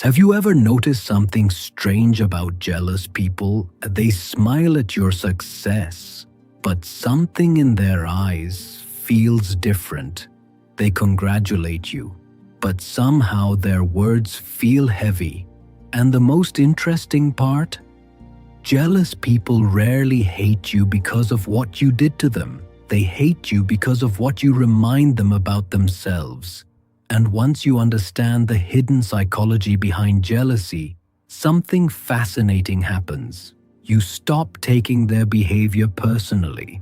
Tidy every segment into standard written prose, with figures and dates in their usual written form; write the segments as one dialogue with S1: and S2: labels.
S1: Have you ever noticed something strange about jealous people? They smile at your success, but something in their eyes feels different. They congratulate you, but somehow their words feel heavy. And the most interesting part? Jealous people rarely hate you because of what you did to them. They hate you because of what you remind them about themselves. And once you understand the hidden psychology behind jealousy, something fascinating happens. You stop taking their behavior personally,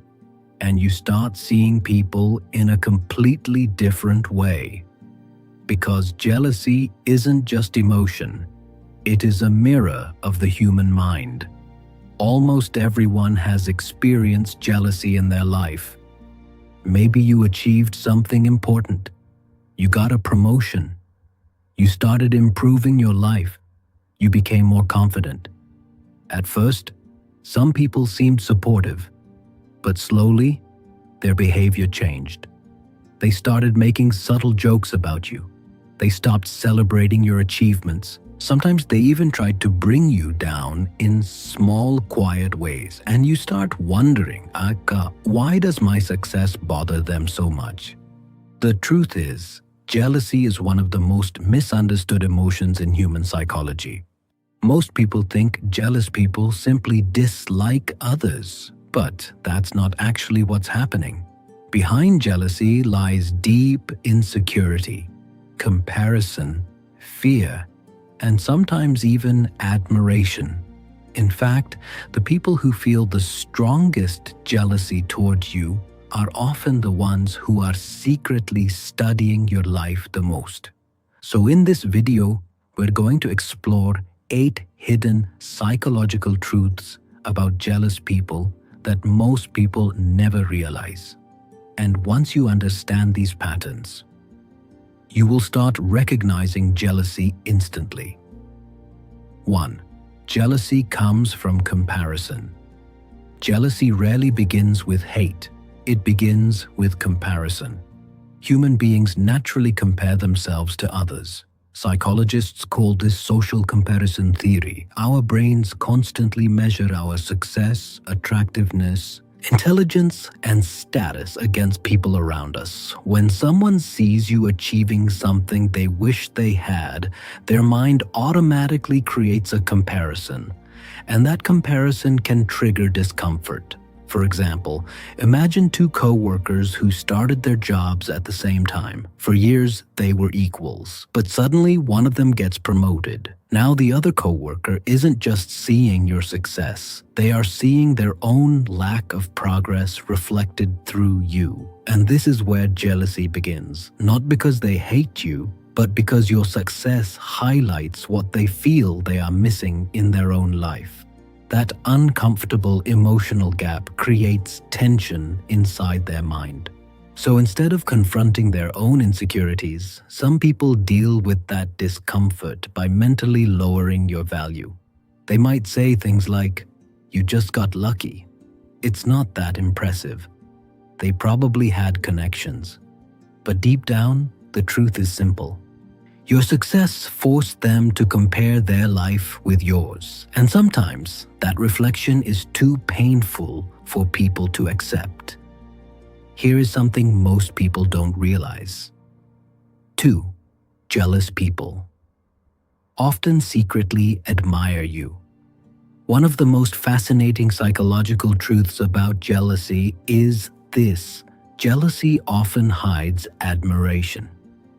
S1: and you start seeing people in a completely different way. Because jealousy isn't just emotion, it is a mirror of the human mind. Almost everyone has experienced jealousy in their life. Maybe you achieved something important. You got a promotion. You started improving your life. You became more confident. At first, some people seemed supportive, but slowly, their behavior changed. They started making subtle jokes about you. They stopped celebrating your achievements. Sometimes they even tried to bring you down in small, quiet ways, and you start wondering, why does my success bother them so much? The truth is, jealousy is one of the most misunderstood emotions in human psychology. Most people think jealous people simply dislike others, but that's not actually what's happening. Behind jealousy lies deep insecurity, comparison, fear, and sometimes even admiration. In fact, the people who feel the strongest jealousy towards you are often the ones who are secretly studying your life the most. So in this video, we're going to explore 8 hidden psychological truths about jealous people that most people never realize. And once you understand these patterns, you will start recognizing jealousy instantly. 1. Jealousy comes from comparison. Jealousy rarely begins with hate. It begins with comparison. Human beings naturally compare themselves to others. Psychologists call this social comparison theory. Our brains constantly measure our success, attractiveness, intelligence, and status against people around us. When someone sees you achieving something they wish they had, their mind automatically creates a comparison, and that comparison can trigger discomfort. For example, imagine 2 co-workers who started their jobs at the same time. For years, they were equals, but suddenly one of them gets promoted. Now the other co-worker isn't just seeing your success, they are seeing their own lack of progress reflected through you. And this is where jealousy begins, not because they hate you, but because your success highlights what they feel they are missing in their own life. That uncomfortable emotional gap creates tension inside their mind. So instead of confronting their own insecurities, some people deal with that discomfort by mentally lowering your value. They might say things like, "You just got lucky. It's not that impressive." They probably had connections. But deep down, the truth is simple. Your success forced them to compare their life with yours. And sometimes that reflection is too painful for people to accept. Here is something most people don't realize. 2. Jealous people often secretly admire you. One of the most fascinating psychological truths about jealousy is this: jealousy often hides admiration.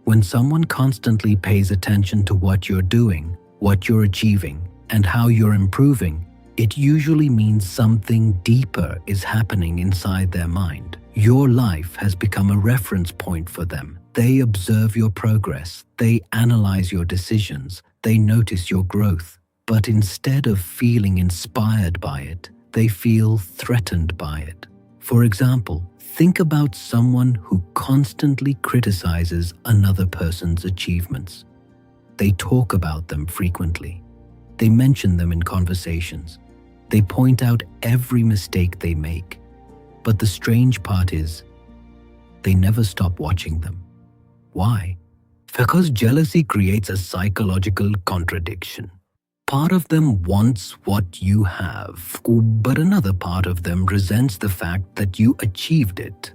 S1: When someone constantly pays attention to what you're doing, what you're achieving, and how you're improving, it usually means something deeper is happening inside their mind. Your life has become a reference point for them. They observe your progress, they analyze your decisions, they notice your growth. But instead of feeling inspired by it, they feel threatened by it. For example, think about someone who constantly criticizes another person's achievements. They talk about them frequently. They mention them in conversations. They point out every mistake they make. But the strange part is, they never stop watching them. Why? Because jealousy creates a psychological contradiction. Part of them wants what you have, but another part of them resents the fact that you achieved it.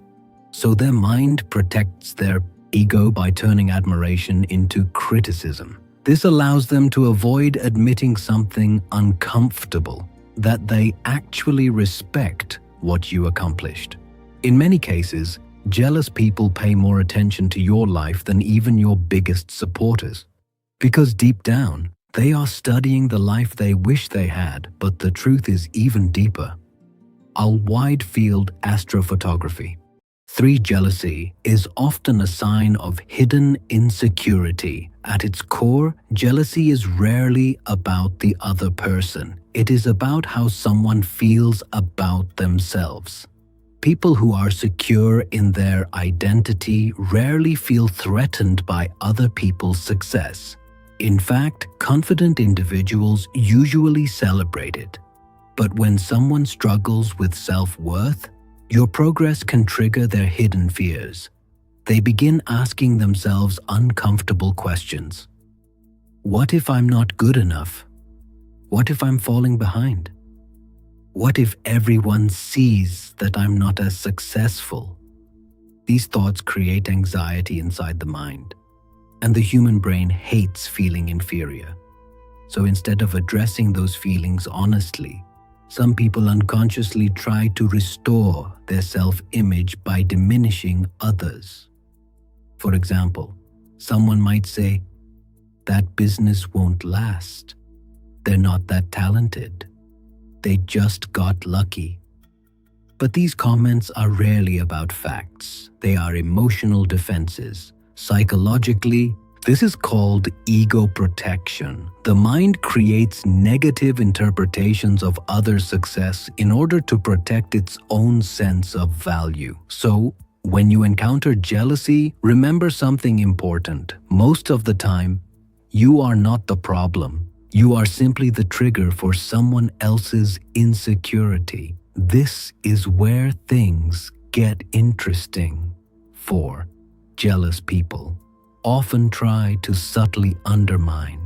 S1: So their mind protects their ego by turning admiration into criticism. This allows them to avoid admitting something uncomfortable, that they actually respect what you accomplished. In many cases, jealous people pay more attention to your life than even your biggest supporters. Because deep down, they are studying the life they wish they had, but the truth is even deeper. Our wide field astrophotography. 3. Jealousy is often a sign of hidden insecurity. At its core, jealousy is rarely about the other person. It is about how someone feels about themselves. People who are secure in their identity rarely feel threatened by other people's success. In fact, confident individuals usually celebrate it. But when someone struggles with self-worth, your progress can trigger their hidden fears. They begin asking themselves uncomfortable questions. What if I'm not good enough? What if I'm falling behind? What if everyone sees that I'm not as successful? These thoughts create anxiety inside the mind, and the human brain hates feeling inferior. So instead of addressing those feelings honestly, some people unconsciously try to restore their self-image by diminishing others. For example, someone might say, "That business won't last. They're not that talented. They just got lucky." But these comments are rarely about facts. They are emotional defenses. Psychologically, this is called ego protection. The mind creates negative interpretations of others' success in order to protect its own sense of value. So, when you encounter jealousy, remember something important. Most of the time, you are not the problem. You are simply the trigger for someone else's insecurity. This is where things get interesting. 4. Jealous people often try to subtly undermine.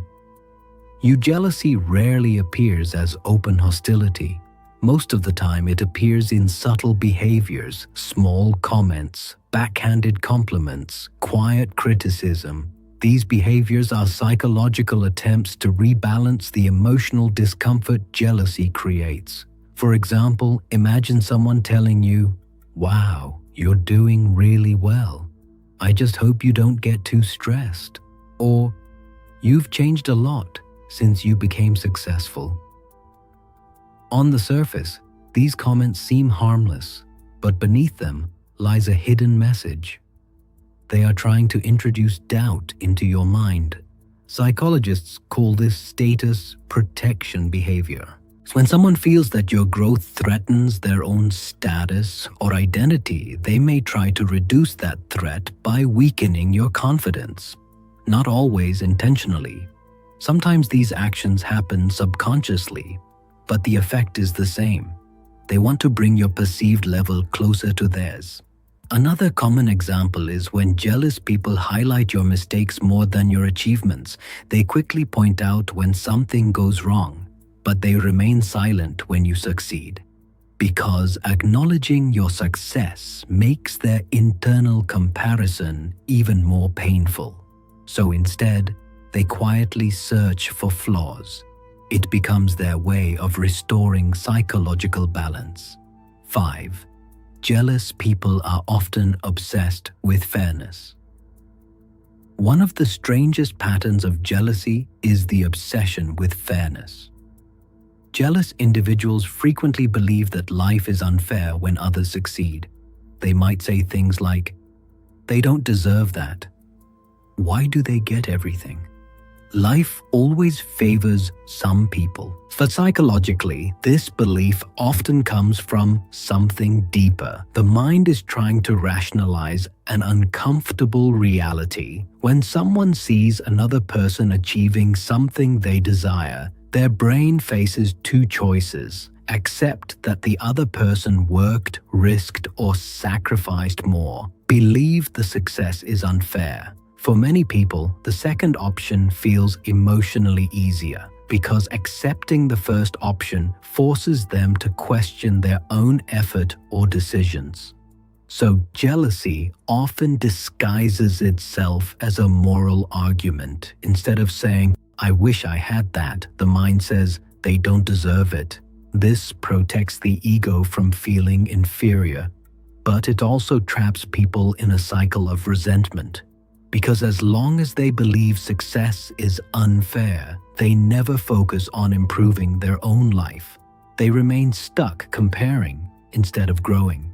S1: Your jealousy rarely appears as open hostility. Most of the time it appears in subtle behaviors, small comments, backhanded compliments, quiet criticism. These behaviors are psychological attempts to rebalance the emotional discomfort jealousy creates. For example, imagine someone telling you, "Wow, you're doing really well. I just hope you don't get too stressed." Or, "You've changed a lot since you became successful." On the surface, these comments seem harmless, but beneath them lies a hidden message. They are trying to introduce doubt into your mind. Psychologists call this status protection behavior. When someone feels that your growth threatens their own status or identity, they may try to reduce that threat by weakening your confidence. Not always intentionally. Sometimes these actions happen subconsciously, but the effect is the same. They want to bring your perceived level closer to theirs. Another common example is when jealous people highlight your mistakes more than your achievements. They quickly point out when something goes wrong, but they remain silent when you succeed. Because acknowledging your success makes their internal comparison even more painful. So instead, they quietly search for flaws. It becomes their way of restoring psychological balance. 5. Jealous people are often obsessed with fairness. One of the strangest patterns of jealousy is the obsession with fairness. Jealous individuals frequently believe that life is unfair when others succeed. They might say things like, "They don't deserve that. Why do they get everything?" Life always favors some people. But psychologically, this belief often comes from something deeper. The mind is trying to rationalize an uncomfortable reality. When someone sees another person achieving something they desire, their brain faces two choices: accept that the other person worked, risked, or sacrificed more. Believe the success is unfair. For many people, the second option feels emotionally easier because accepting the first option forces them to question their own effort or decisions. So jealousy often disguises itself as a moral argument. Instead of saying, "I wish I had that," the mind says, "They don't deserve it." This protects the ego from feeling inferior, but it also traps people in a cycle of resentment. Because as long as they believe success is unfair, they never focus on improving their own life. They remain stuck comparing instead of growing.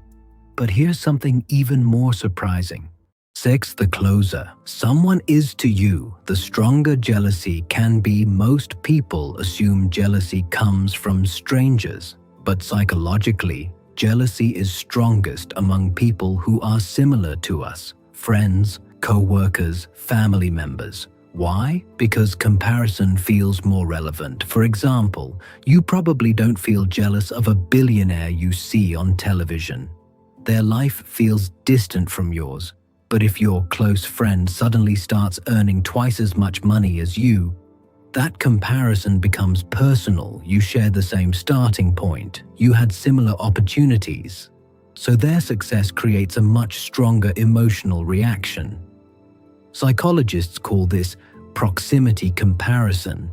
S1: But here's something even more surprising. 6. The closer someone is to you, the stronger jealousy can be. Most people assume jealousy comes from strangers, but psychologically, jealousy is strongest among people who are similar to us: friends, co-workers, family members. Why? Because comparison feels more relevant. For example, you probably don't feel jealous of a billionaire you see on television. Their life feels distant from yours. But if your close friend suddenly starts earning twice as much money as you, that comparison becomes personal. You share the same starting point. You had similar opportunities. So their success creates a much stronger emotional reaction. Psychologists call this proximity comparison.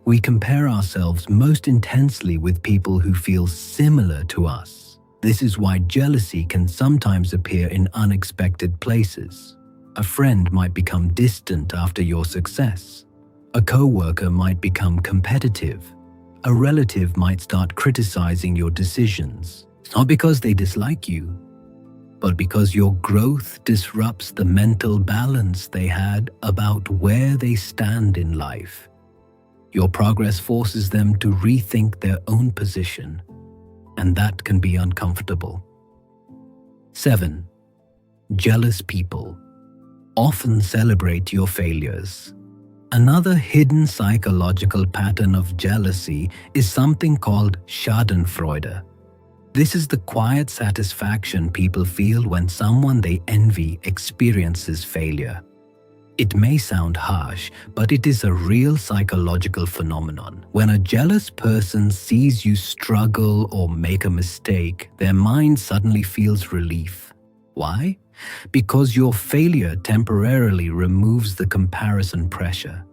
S1: We compare ourselves most intensely with people who feel similar to us. This is why jealousy can sometimes appear in unexpected places. A friend might become distant after your success. A coworker might become competitive. A relative might start criticizing your decisions. Not because they dislike you, but because your growth disrupts the mental balance they had about where they stand in life. Your progress forces them to rethink their own position, and that can be uncomfortable. 7. Jealous people often celebrate your failures. Another hidden psychological pattern of jealousy is something called schadenfreude. This is the quiet satisfaction people feel when someone they envy experiences failure. It may sound harsh, but it is a real psychological phenomenon. When a jealous person sees you struggle or make a mistake, their mind suddenly feels relief. Why? Because your failure temporarily removes the comparison pressure.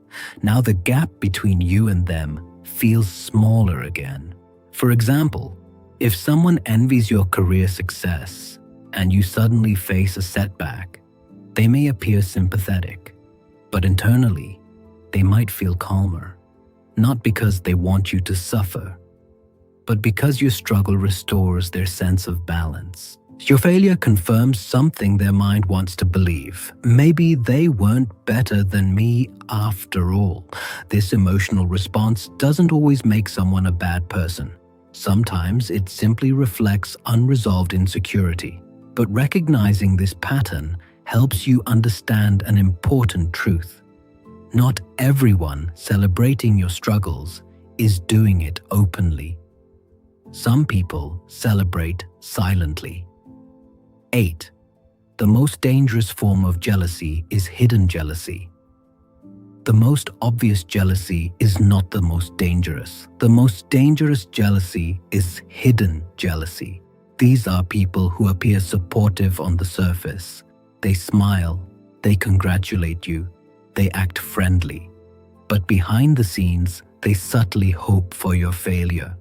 S1: Now the gap between you and them feels smaller again. For example, if someone envies your career success and you suddenly face a setback, they may appear sympathetic, but internally, they might feel calmer. Not because they want you to suffer, but because your struggle restores their sense of balance. Your failure confirms something their mind wants to believe. Maybe they weren't better than me after all. This emotional response doesn't always make someone a bad person. Sometimes it simply reflects unresolved insecurity. But recognizing this pattern helps you understand an important truth. Not everyone celebrating your struggles is doing it openly. Some people celebrate silently. 8. The most dangerous form of jealousy is hidden jealousy. The most obvious jealousy is not the most dangerous. The most dangerous jealousy is hidden jealousy. These are people who appear supportive on the surface. They smile, they congratulate you, they act friendly. But behind the scenes, they subtly hope for your failure.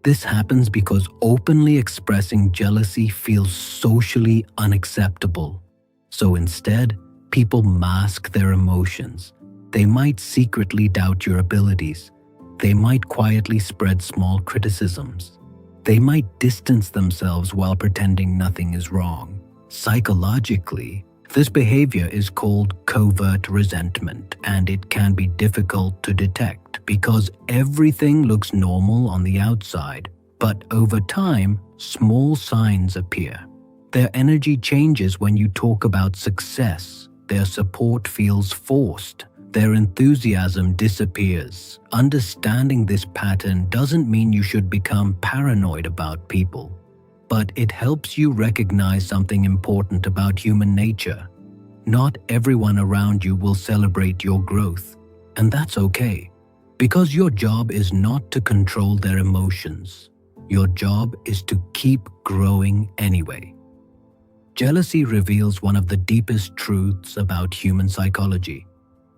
S1: This happens because openly expressing jealousy feels socially unacceptable. So instead, people mask their emotions. They might secretly doubt your abilities. They might quietly spread small criticisms. They might distance themselves while pretending nothing is wrong. Psychologically, this behavior is called covert resentment, and it can be difficult to detect because everything looks normal on the outside. But over time, small signs appear. Their energy changes when you talk about success. Their support feels forced. Their enthusiasm disappears. Understanding this pattern doesn't mean you should become paranoid about people, but it helps you recognize something important about human nature. Not everyone around you will celebrate your growth, and that's okay, because your job is not to control their emotions. Your job is to keep growing anyway. Jealousy reveals one of the deepest truths about human psychology.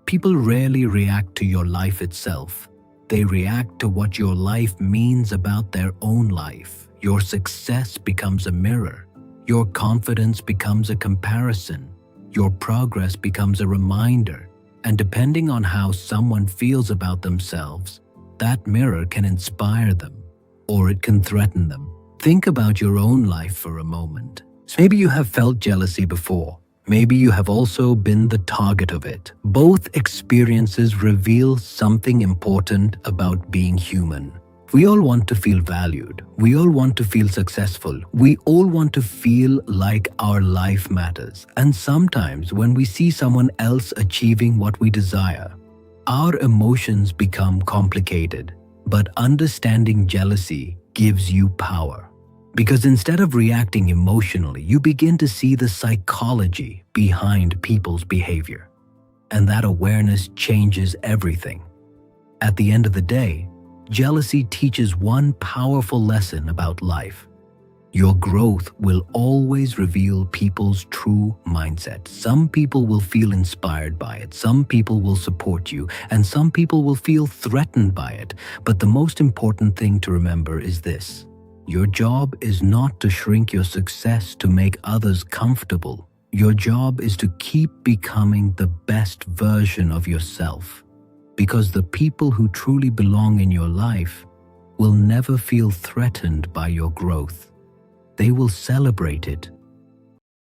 S1: People rarely react to your life itself. They react to what your life means about their own life. Your success becomes a mirror. Your confidence becomes a comparison. Your progress becomes a reminder. And depending on how someone feels about themselves, that mirror can inspire them or it can threaten them. Think about your own life for a moment. Maybe you have felt jealousy before. Maybe you have also been the target of it. Both experiences reveal something important about being human. We all want to feel valued. We all want to feel successful. We all want to feel like our life matters. And sometimes when we see someone else achieving what we desire, our emotions become complicated. But understanding jealousy gives you power. Because instead of reacting emotionally, you begin to see the psychology behind people's behavior. And that awareness changes everything. At the end of the day, jealousy teaches one powerful lesson about life. Your growth will always reveal people's true mindset. Some people will feel inspired by it, some people will support you, and some people will feel threatened by it. But the most important thing to remember is this. Your job is not to shrink your success to make others comfortable. Your job is to keep becoming the best version of yourself. Because the people who truly belong in your life will never feel threatened by your growth. They will celebrate it